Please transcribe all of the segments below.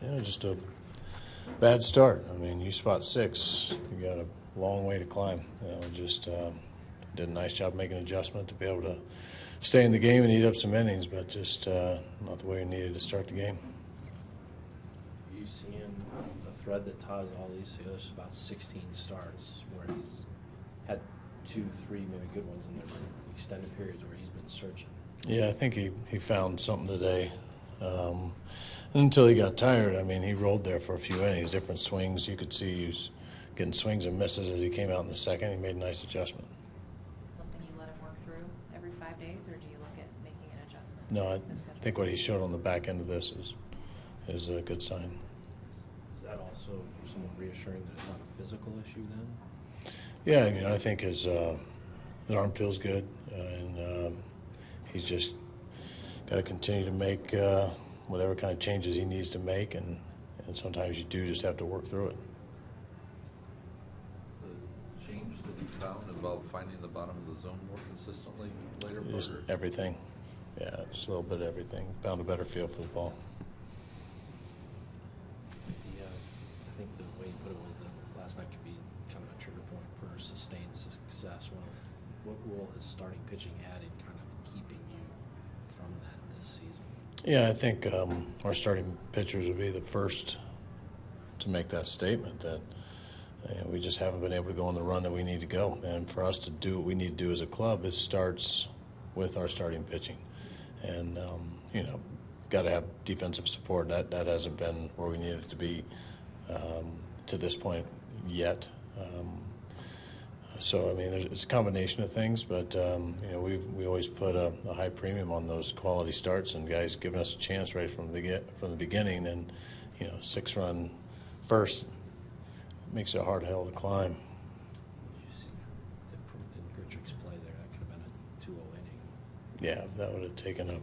Yeah, just a bad start. I mean, you spot 6, you got a long way to climb. Just did a nice job making an adjustment to be able to stay in the game and eat up some innings, but just not the way we needed to start the game. You seeing a thread that ties all these together? There's about 16 starts where he's had 2, 3 maybe good ones, and there's extended periods where he's been searching. Yeah, I think he found something today. Until he got tired, I mean, he rolled there for a few innings, different swings. You could see he was getting swings and misses as he came out in the second. He made a nice adjustment. Is this something you let him work through every 5 days, or do you look at making an adjustment? No, I think what he showed on the back end of this is a good sign. Is that also somewhat reassuring that it's not a physical issue then? Yeah, I mean, I think his arm feels good, and he's just got to continue to make whatever kind of changes he needs to make, and sometimes you do just have to work through it. The change that you found about finding the bottom of the zone more consistently later? Just everything. Yeah, just a little bit of everything. Found a better feel for the ball. I think the way you put it was that last night could be kind of a trigger point for sustained success. What role has starting pitching had in kind of keeping you from that this season? Yeah, I think our starting pitchers would be the first to make that statement that we just haven't been able to go on the run that we need to go. And for us to do what we need to do as a club, it starts with our starting pitching. And, got to have defensive support. That hasn't been where we needed it to be to this point yet. So, I mean, it's a combination of things, but, we always put a high premium on those quality starts and guys giving us a chance right from the beginning. And, 6-run first makes it a hard hill to climb. You see from Grichuk's play there, that could have been a 2-0 inning. Yeah, that would have taken an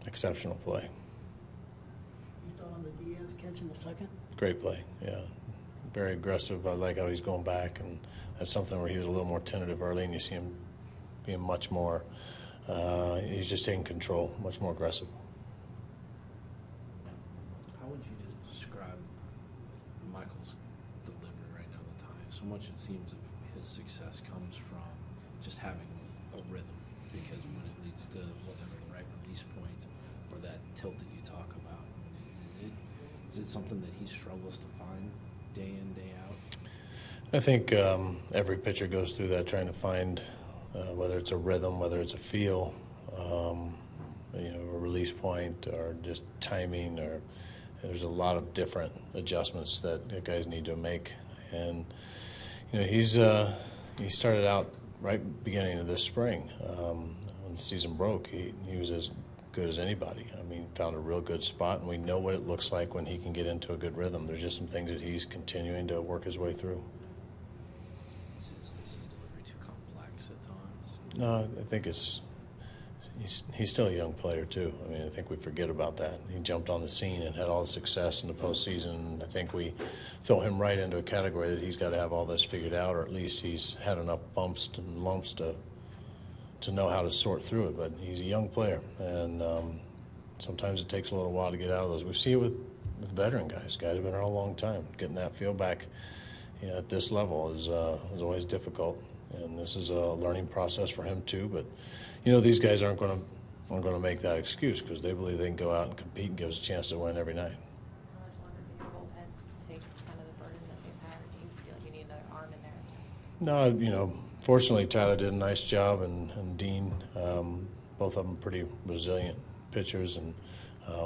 exceptional play. You thought on the Diaz catch in the second? Great play, yeah. Very aggressive. I like how he's going back, and that's something where he was a little more tentative early, and you see him being much more, he's just taking control, much more aggressive. How would you describe Michael's delivery right now at the time? So much it seems of his success comes from just having a rhythm, because when it leads to whatever the right release point or that tilt that you talk about, is it something that he struggles to find day in, day out? I think every pitcher goes through that, trying to find whether it's a rhythm, whether it's a feel, a release point, or just timing, or there's a lot of different adjustments that guys need to make. And he started out right beginning of this spring when the season broke. He was as good as anybody. I mean, found a real good spot, and we know what it looks like when he can get into a good rhythm. There's just some things that he's continuing to work his way through. Is his delivery too complex at times? No, I think he's still a young player too. I mean, I think we forget about that. He jumped on the scene and had all the success in the postseason. I think we throw him right into a category that he's got to have all this figured out, or at least he's had enough bumps and lumps to know how to sort through it. But he's a young player, and sometimes it takes a little while to get out of those. We see it with veteran guys. Guys have been around a long time. Getting that feel back at this level is always difficult, and this is a learning process for him too. But these guys aren't going to make that excuse, because they believe they can go out and compete and give us a chance to win every night. How much longer can your bullpen take kind of the burden that they've had, or do you feel like you need another arm in there? No, fortunately Tyler did a nice job, and Dean, both of them pretty resilient pitchers, and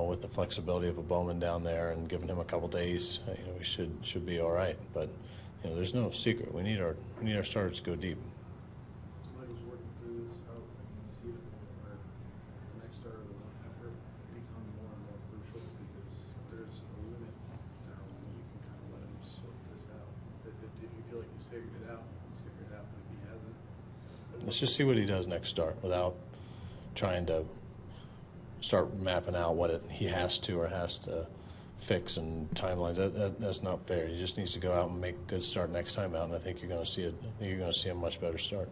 with the flexibility of a Bowman down there and giving him a couple days, we should be all right. But there's no secret. We need our starters to go deep. Michael's working through this. How you see it where the next start of the one effort become more and more crucial, because there's a limit down when you can kind of let him sort this out. If you feel like he's figured it out, he's figured it out. But if he hasn't, Let's just see what he does next start without trying to start mapping out what he has to or has to fix and timelines. That's not fair. He just needs to go out and make a good start next time out, and I think you're going to see a much better start.